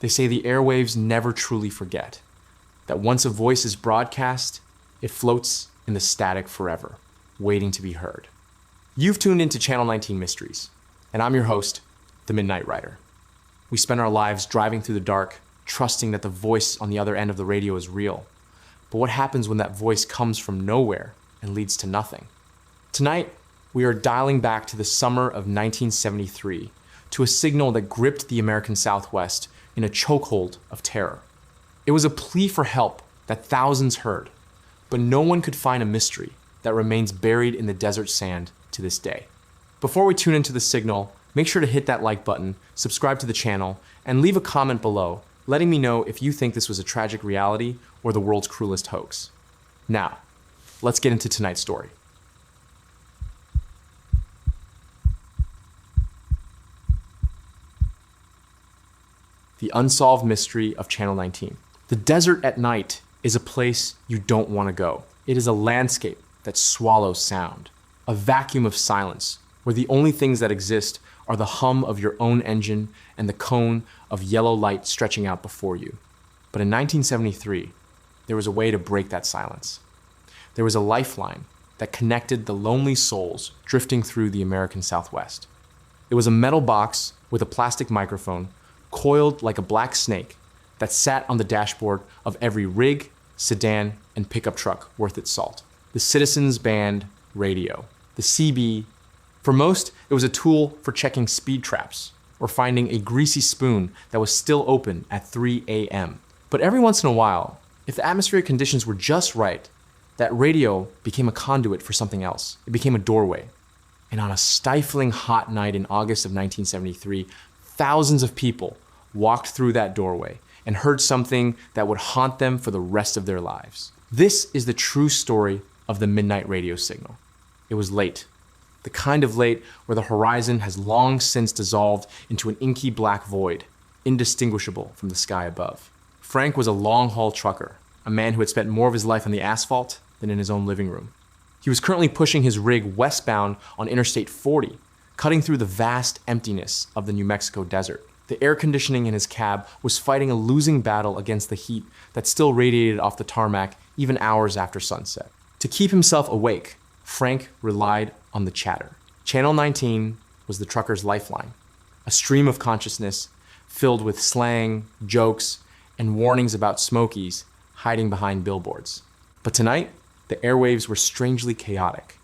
They say the airwaves never truly forget, that once a voice is broadcast, it floats in the static forever, waiting to be heard. You've tuned into Channel 19 Mysteries, and I'm your host, the Midnight Rider. We spend our lives driving through the dark, trusting that the voice on the other end of the radio is real. But what happens when that voice comes from nowhere and leads to nothing? Tonight, we are dialing back to the summer of 1973 to a signal that gripped the American Southwest in a chokehold of terror. It was a plea for help that thousands heard, but no one could find a mystery that remains buried in the desert sand to this day. Before we tune into the signal, make sure to hit that like button, subscribe to the channel, and leave a comment below letting me know if you think this was a tragic reality or the world's cruelest hoax. Now, let's get into tonight's story. The unsolved mystery of Channel 19. The desert at night is a place you don't want to go. It is a landscape that swallows sound, a vacuum of silence where the only things that exist are the hum of your own engine and the cone of yellow light stretching out before you. But in 1973, there was a way to break that silence. There was a lifeline that connected the lonely souls drifting through the American Southwest. It was a metal box with a plastic microphone coiled like a black snake that sat on the dashboard of every rig, sedan, and pickup truck worth its salt. The Citizens Band Radio, the CB. For most, it was a tool for checking speed traps or finding a greasy spoon that was still open at 3 a.m. But every once in a while, if the atmospheric conditions were just right, that radio became a conduit for something else. It became a doorway. And on a stifling hot night in August of 1973, thousands of people walked through that doorway and heard something that would haunt them for the rest of their lives. This is the true story of the midnight radio signal. It was late. The kind of late where the horizon has long since dissolved into an inky black void, indistinguishable from the sky above. Frank was a long-haul trucker, a man who had spent more of his life on the asphalt than in his own living room. He was currently pushing his rig westbound on Interstate 40, cutting through the vast emptiness of the New Mexico desert. The air conditioning in his cab was fighting a losing battle against the heat that still radiated off the tarmac even hours after sunset. To keep himself awake, Frank relied on the chatter. Channel 19 was the trucker's lifeline, a stream of consciousness filled with slang, jokes, and warnings about smokies hiding behind billboards. But tonight, the airwaves were strangely chaotic.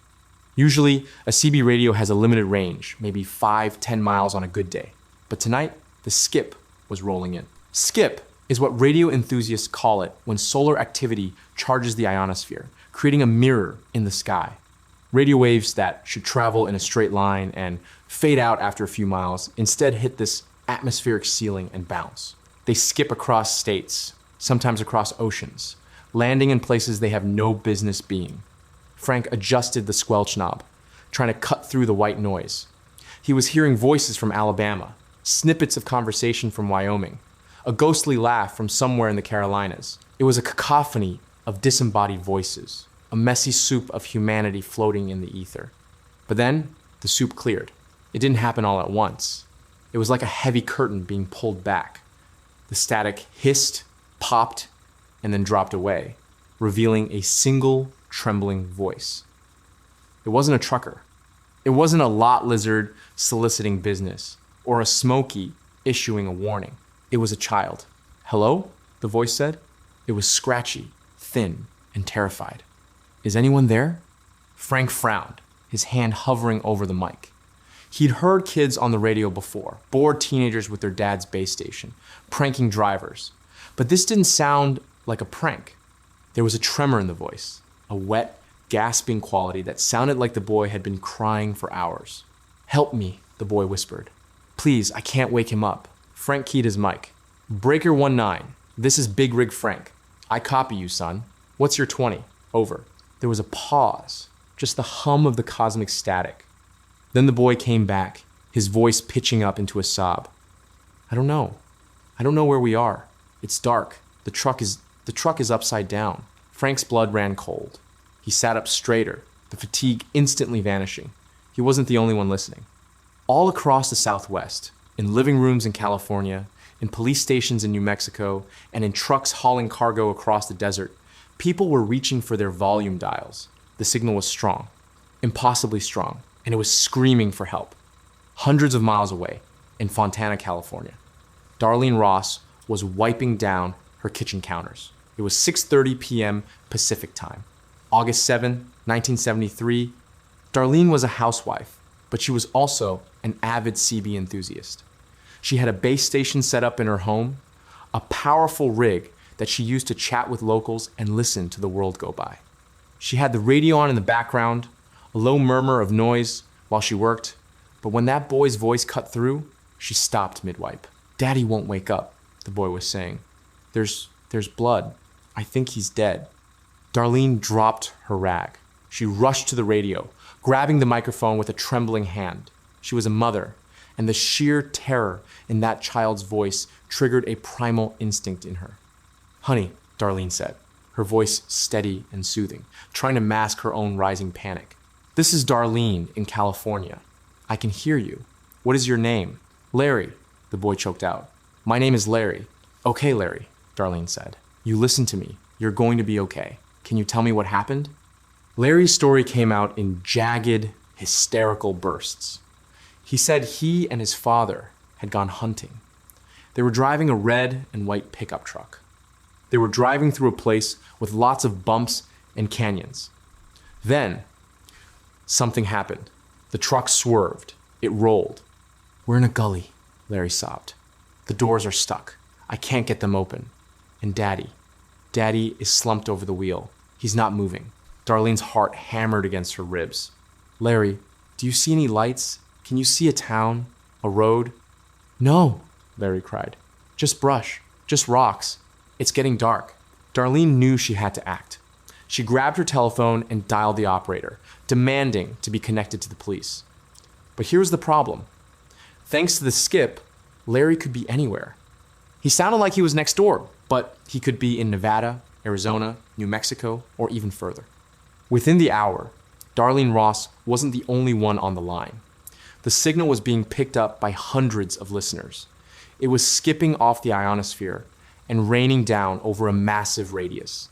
Usually, a CB radio has a limited range, maybe 5-10 miles on a good day. But tonight, the skip was rolling in. Skip is what radio enthusiasts call it when solar activity charges the ionosphere, creating a mirror in the sky. Radio waves that should travel in a straight line and fade out after a few miles instead hit this atmospheric ceiling and bounce. They skip across states, sometimes across oceans, landing in places they have no business being. Frank adjusted the squelch knob, trying to cut through the white noise. He was hearing voices from Alabama, snippets of conversation from Wyoming, a ghostly laugh from somewhere in the Carolinas. It was a cacophony of disembodied voices, a messy soup of humanity floating in the ether. But then, the soup cleared. It didn't happen all at once. It was like a heavy curtain being pulled back. The static hissed, popped, and then dropped away, revealing a single trembling voice. It wasn't a trucker. It wasn't a lot lizard soliciting business, or a smoky issuing a warning. It was a child. "Hello?" the voice said. It was scratchy, thin, and terrified. "Is anyone there?" Frank frowned, his hand hovering over the mic. He'd heard kids on the radio before, bored teenagers with their dad's base station, pranking drivers. But this didn't sound like a prank. There was a tremor in the voice, a wet, gasping quality that sounded like the boy had been crying for hours. "Help me," the boy whispered. "Please, I can't wake him up." Frank keyed his mic. "Breaker 19, this is Big Rig Frank. I copy you, son. What's your 20? Over." There was a pause, just the hum of the cosmic static. Then the boy came back, his voice pitching up into a sob. I don't know where we are. It's dark. The truck is upside down." Frank's blood ran cold. He sat up straighter, the fatigue instantly vanishing. He wasn't the only one listening. All across the Southwest, in living rooms in California, in police stations in New Mexico, and in trucks hauling cargo across the desert, people were reaching for their volume dials. The signal was strong, impossibly strong, and it was screaming for help. Hundreds of miles away, in Fontana, California, Darlene Ross was wiping down her kitchen counters. It was 6:30 p.m. Pacific time. August 7, 1973, Darlene was a housewife, but she was also an avid CB enthusiast. She had a base station set up in her home, a powerful rig that she used to chat with locals and listen to the world go by. She had the radio on in the background, a low murmur of noise while she worked, but when that boy's voice cut through, she stopped mid-wipe. "Daddy won't wake up," the boy was saying. There's blood. I think he's dead." Darlene dropped her rag. She rushed to the radio, grabbing the microphone with a trembling hand. She was a mother, and the sheer terror in that child's voice triggered a primal instinct in her. "Honey," Darlene said, her voice steady and soothing, trying to mask her own rising panic. "This is Darlene in California. I can hear you. What is your name?" "Larry," the boy choked out. "My name is Larry." "Okay, Larry," Darlene said. "You listen to me. You're going to be okay. Can you tell me what happened?" Larry's story came out in jagged, hysterical bursts. He said he and his father had gone hunting. They were driving a red and white pickup truck. They were driving through a place with lots of bumps and canyons. Then, something happened. The truck swerved. It rolled. "We're in a gully," Larry sobbed. "The doors are stuck. I can't get them open. And Daddy is slumped over the wheel. He's not moving." Darlene's heart hammered against her ribs. "Larry, do you see any lights? Can you see a town? A road?" "No," Larry cried. "Just brush. Just rocks. It's getting dark." Darlene knew she had to act. She grabbed her telephone and dialed the operator, demanding to be connected to the police. But here was the problem. Thanks to the skip, Larry could be anywhere. He sounded like he was next door, but he could be in Nevada, Arizona, New Mexico, or even further. Within the hour, Darlene Ross wasn't the only one on the line. The signal was being picked up by hundreds of listeners. It was skipping off the ionosphere and raining down over a massive radius.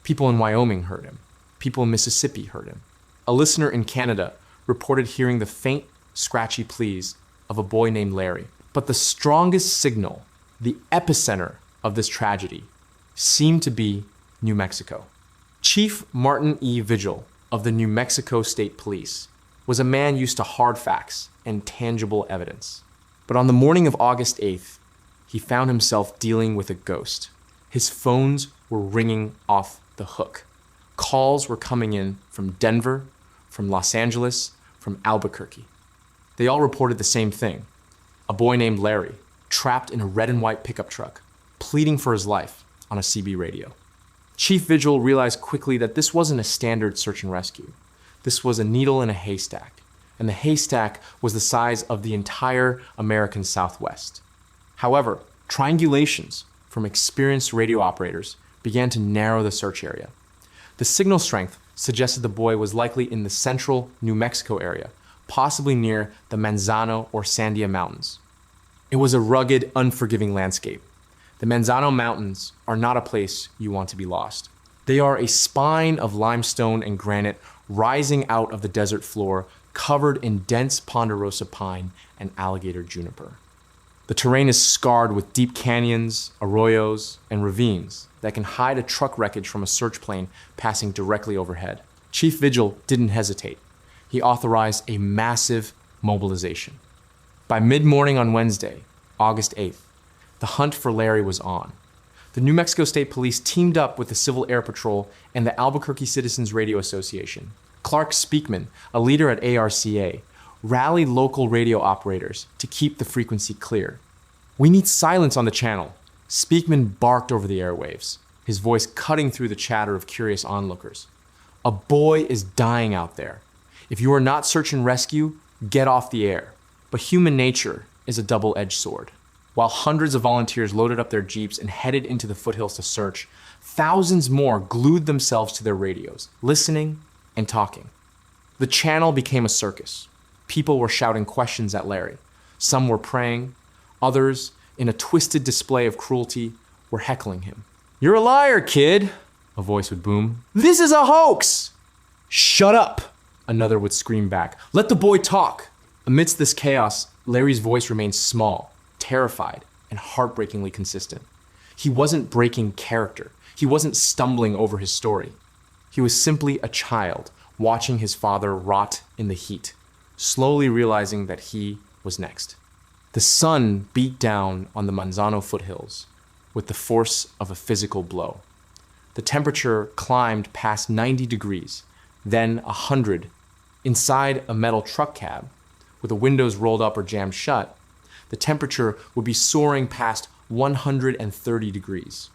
People in Wyoming heard him. People in Mississippi heard him. A listener in Canada reported hearing the faint, scratchy pleas of a boy named Larry. But the strongest signal, the epicenter of this tragedy, seemed to be New Mexico. Chief Martin E. Vigil of the New Mexico State Police was a man used to hard facts and tangible evidence. But on the morning of August 8th, he found himself dealing with a ghost. His phones were ringing off the hook. Calls were coming in from Denver, from Los Angeles, from Albuquerque. They all reported the same thing. A boy named Larry, trapped in a red and white pickup truck, pleading for his life on a CB radio. Chief Vigil realized quickly that this wasn't a standard search and rescue. This was a needle in a haystack, and the haystack was the size of the entire American Southwest. However, triangulations from experienced radio operators began to narrow the search area. The signal strength suggested the boy was likely in the central New Mexico area, possibly near the Manzano or Sandia Mountains. It was a rugged, unforgiving landscape. The Manzano Mountains are not a place you want to be lost. They are a spine of limestone and granite rising out of the desert floor, covered in dense ponderosa pine and alligator juniper. The terrain is scarred with deep canyons, arroyos, and ravines that can hide a truck wreckage from a search plane passing directly overhead. Chief Vigil didn't hesitate. He authorized a massive mobilization. By mid-morning on Wednesday, August 8th, the hunt for Larry was on. The New Mexico State Police teamed up with the Civil Air Patrol and the Albuquerque Citizens Radio Association. Clark Speakman, a leader at ARCA, rallied local radio operators to keep the frequency clear. "We need silence on the channel," Speakman barked over the airwaves, his voice cutting through the chatter of curious onlookers. "A boy is dying out there. If you are not search and rescue, get off the air." But human nature is a double-edged sword. While hundreds of volunteers loaded up their jeeps and headed into the foothills to search, thousands more glued themselves to their radios, listening and talking. The channel became a circus. People were shouting questions at Larry. Some were praying, others in a twisted display of cruelty, were heckling him. "You're a liar, kid," a voice would boom. "This is a hoax!" "Shut up," another would scream back. "Let the boy talk." Amidst this chaos, Larry's voice remained small, terrified, and heartbreakingly consistent. He wasn't breaking character. He wasn't stumbling over his story. He was simply a child watching his father rot in the heat, slowly realizing that he was next. The sun beat down on the Manzano foothills with the force of a physical blow. The temperature climbed past 90 degrees, then 100. Inside a metal truck cab, with the windows rolled up or jammed shut, the temperature would be soaring past 130 degrees.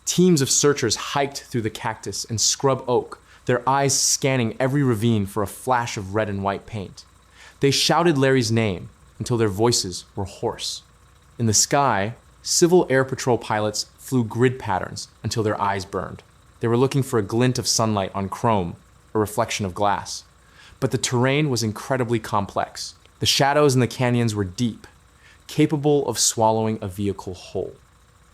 Teams of searchers hiked through the cactus and scrub oak, their eyes scanning every ravine for a flash of red and white paint. They shouted Larry's name until their voices were hoarse. In the sky, Civil Air Patrol pilots flew grid patterns until their eyes burned. They were looking for a glint of sunlight on chrome, a reflection of glass. But the terrain was incredibly complex. The shadows in the canyons were deep, capable of swallowing a vehicle whole.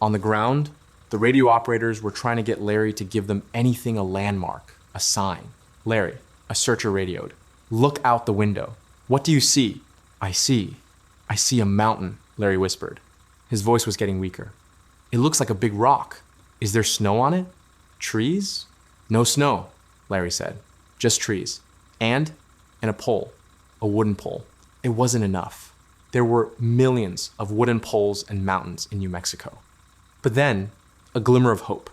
On the ground, the radio operators were trying to get Larry to give them anything a landmark, a sign. "Larry," a searcher radioed, "look out the window. What do you see?" I see a mountain," Larry whispered. His voice was getting weaker. "It looks like a big rock. Is there snow on it? Trees?" "No snow," Larry said. "Just trees. And a pole, a wooden pole." It wasn't enough. There were millions of wooden poles and mountains in New Mexico. But then, a glimmer of hope.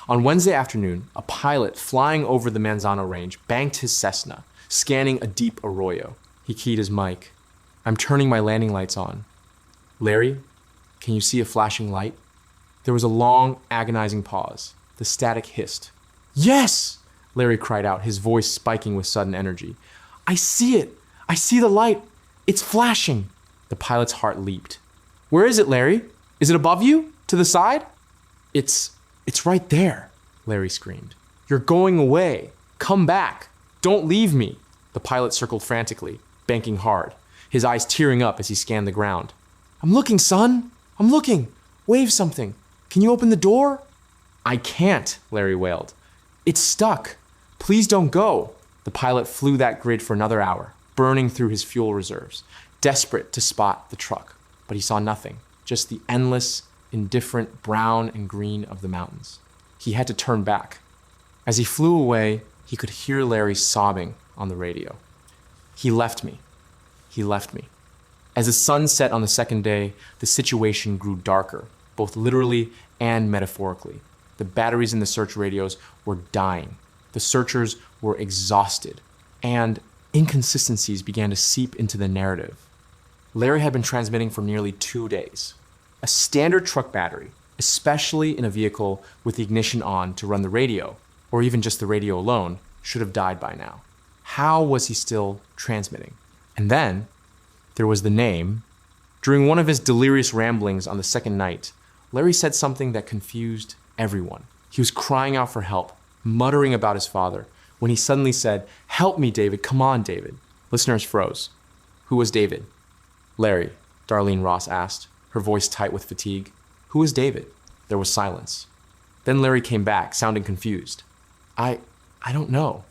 On Wednesday afternoon, a pilot flying over the Manzano Range banked his Cessna, scanning a deep arroyo. He keyed his mic. "I'm turning my landing lights on. Larry, can you see a flashing light?" There was a long, agonizing pause. The static hissed. "Yes!" Larry cried out, his voice spiking with sudden energy. "I see it! I see the light! It's flashing!" The pilot's heart leaped. "Where is it, Larry? Is it above you? To the side?" It's right there," Larry screamed. "You're going away. Come back. Don't leave me." The pilot circled frantically, banking hard, his eyes tearing up as he scanned the ground. "I'm looking, son. I'm looking. Wave something. Can you open the door?" "I can't," Larry wailed. "It's stuck. Please don't go." The pilot flew that grid for another hour, burning through his fuel reserves, desperate to spot the truck. But he saw nothing, just the endless, indifferent brown and green of the mountains. He had to turn back. As he flew away, he could hear Larry sobbing on the radio. "He left me. He left me." As the sun set on the second day, the situation grew darker, both literally and metaphorically. The batteries in the search radios were dying. The searchers were exhausted, and inconsistencies began to seep into the narrative. Larry had been transmitting for nearly 2 days. A standard truck battery, especially in a vehicle with the ignition on to run the radio, or even just the radio alone, should have died by now. How was he still transmitting? And then, there was the name. During one of his delirious ramblings on the second night, Larry said something that confused everyone. He was crying out for help, muttering about his father, when he suddenly said, "Help me, David, come on, David." Listeners froze. Who was David? "Larry," Darlene Ross asked, her voice tight with fatigue. "Who was David?" There was silence. Then Larry came back, sounding confused. I don't know."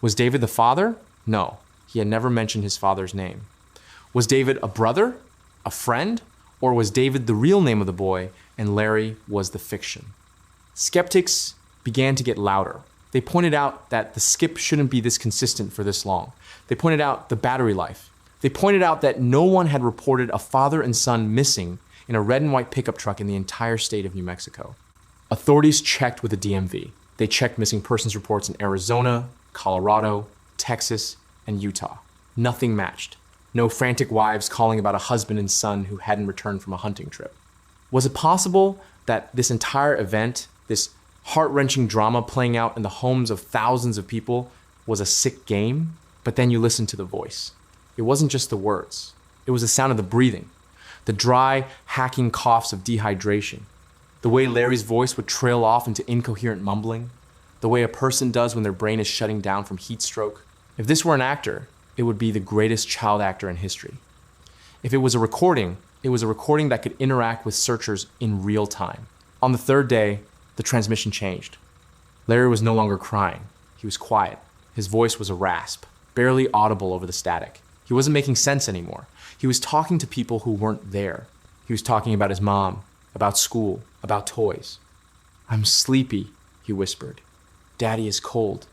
Was David the father? No, he had never mentioned his father's name. Was David a brother? A friend? Or was David the real name of the boy and Larry was the fiction? Skeptics began to get louder. They pointed out that the skip shouldn't be this consistent for this long. They pointed out the battery life. They pointed out that no one had reported a father and son missing in a red and white pickup truck in the entire state of New Mexico. Authorities checked with the DMV. They checked missing persons reports in Arizona, Colorado, Texas, and Utah. Nothing matched. No frantic wives calling about a husband and son who hadn't returned from a hunting trip. Was it possible that this entire event, this heart-wrenching drama playing out in the homes of thousands of people, was a sick game? But then you listen to the voice. It wasn't just the words. It was the sound of the breathing, the dry, hacking coughs of dehydration, the way Larry's voice would trail off into incoherent mumbling, the way a person does when their brain is shutting down from heat stroke. If this were an actor, it would be the greatest child actor in history. If it was a recording, It was a recording that could interact with searchers in real time. On the third day, the transmission changed. Larry was no longer crying. He was quiet. His voice was a rasp, barely audible over the static. He wasn't making sense anymore. He was talking to people who weren't there. He was talking about his mom, about school, about toys. "I'm sleepy," he whispered. "Daddy is cold,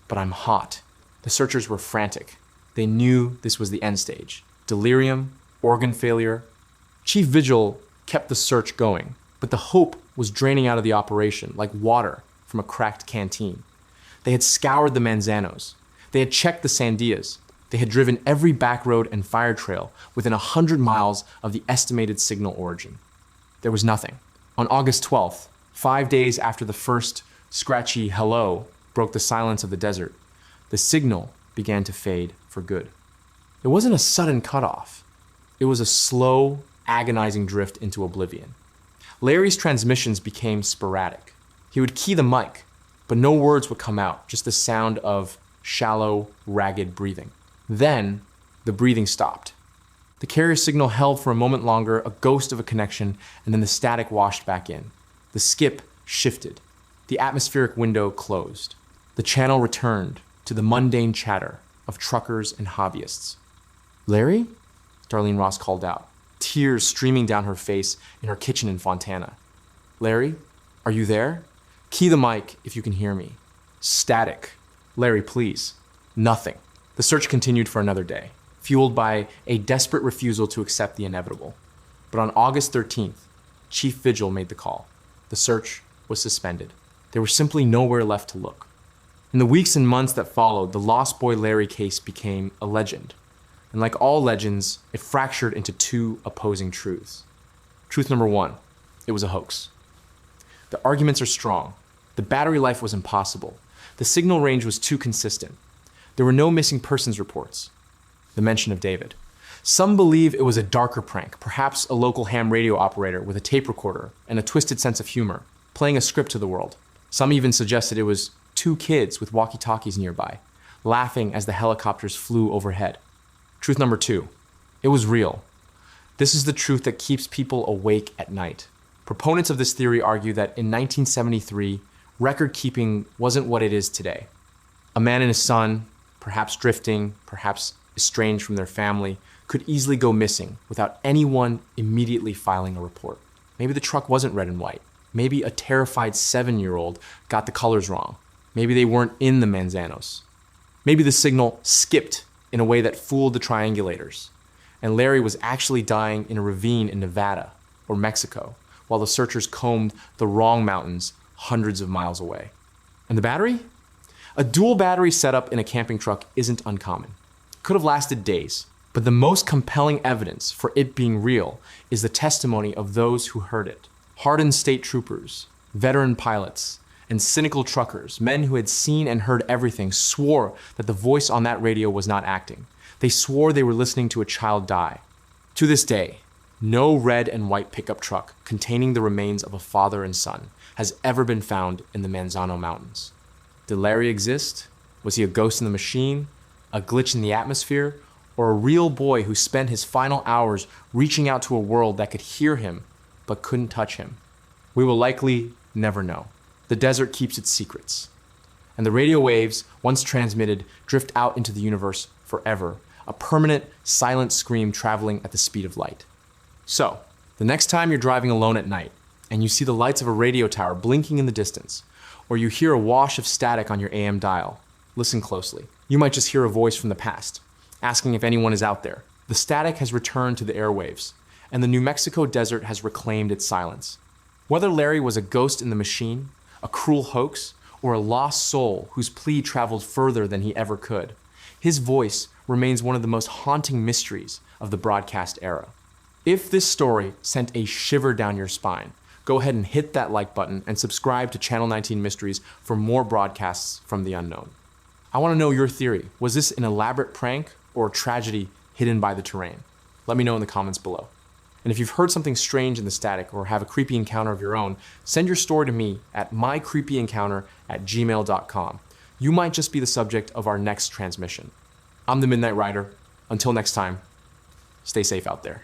but I'm hot." The searchers were frantic. They knew this was the end stage. Delirium, organ failure. Chief Vigil kept the search going, but the hope was draining out of the operation like water from a cracked canteen. They had scoured the Manzanos. They had checked the Sandias. They had driven every back road and fire trail within 100 miles of the estimated signal origin. There was nothing. On August 12th, 5 days after the first scratchy hello broke the silence of the desert, the signal began to fade for good. It wasn't a sudden cutoff. It was a slow, agonizing drift into oblivion. Larry's transmissions became sporadic. He would key the mic, but no words would come out, just the sound of shallow, ragged breathing. Then, the breathing stopped. The carrier signal held for a moment longer, a ghost of a connection, and then the static washed back in. The skip shifted. The atmospheric window closed. The channel returned to the mundane chatter of truckers and hobbyists. "Larry?" Darlene Ross called out, tears streaming down her face in her kitchen in Fontana. "Larry, are you there? Key the mic if you can hear me." Static. "Larry, please." Nothing. The search continued for another day, fueled by a desperate refusal to accept the inevitable. But on August 13th, Chief Vigil made the call. The search was suspended. There was simply nowhere left to look. In the weeks and months that followed, the Lost Boy Larry case became a legend. And like all legends, it fractured into two opposing truths. Truth number one, it was a hoax. The arguments are strong. The battery life was impossible. The signal range was too consistent. There were no missing persons reports. The mention of David. Some believe it was a darker prank, perhaps a local ham radio operator with a tape recorder and a twisted sense of humor, playing a script to the world. Some even suggested it was two kids with walkie-talkies nearby, laughing as the helicopters flew overhead. Truth number two, it was real. This is the truth that keeps people awake at night. Proponents of this theory argue that in 1973, record keeping wasn't what it is today. A man and his son, perhaps drifting, perhaps estranged from their family, could easily go missing without anyone immediately filing a report. Maybe the truck wasn't red and white. Maybe a terrified 7-year-old got the colors wrong. Maybe they weren't in the Manzanos. Maybe the signal skipped in a way that fooled the triangulators, and Larry was actually dying in a ravine in Nevada or Mexico, while the searchers combed the wrong mountains hundreds of miles away. And the battery? A dual battery setup in a camping truck isn't uncommon. It could have lasted days, but the most compelling evidence for it being real is the testimony of those who heard it. Hardened state troopers, veteran pilots, and cynical truckers, men who had seen and heard everything, swore that the voice on that radio was not acting. They swore they were listening to a child die. To this day, no red and white pickup truck containing the remains of a father and son has ever been found in the Manzano Mountains. Did Larry exist? Was he a ghost in the machine, a glitch in the atmosphere, or a real boy who spent his final hours reaching out to a world that could hear him but couldn't touch him? We will likely never know. The desert keeps its secrets. And the radio waves, once transmitted, drift out into the universe forever, a permanent, silent scream traveling at the speed of light. So, the next time you're driving alone at night, and you see the lights of a radio tower blinking in the distance, or you hear a wash of static on your AM dial, listen closely. You might just hear a voice from the past, asking if anyone is out there. The static has returned to the airwaves, and the New Mexico desert has reclaimed its silence. Whether Larry was a ghost in the machine, a cruel hoax, or a lost soul whose plea traveled further than he ever could, his voice remains one of the most haunting mysteries of the broadcast era. If this story sent a shiver down your spine, go ahead and hit that like button and subscribe to Channel 19 Mysteries for more broadcasts from the unknown. I want to know your theory. Was this an elaborate prank or a tragedy hidden by the terrain? Let me know in the comments below. And if you've heard something strange in the static or have a creepy encounter of your own, send your story to me at mycreepyencounter@gmail.com. You might just be the subject of our next transmission. I'm the Midnight Rider. Until next time, stay safe out there.